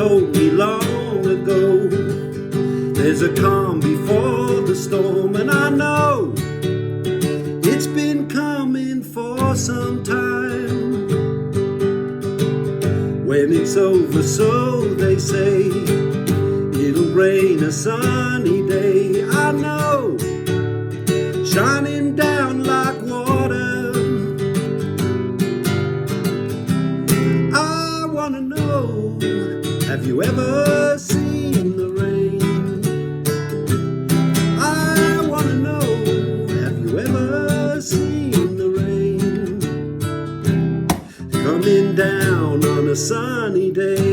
told me long ago, there's a calm before the storm, and I know it's been coming for some time. When it's over, so they say, it'll rain a sunny day. I know, shining down like water. I wanna know, have you ever seen the rain? I wanna know, have you ever seen the rain? Coming down on a sunny day.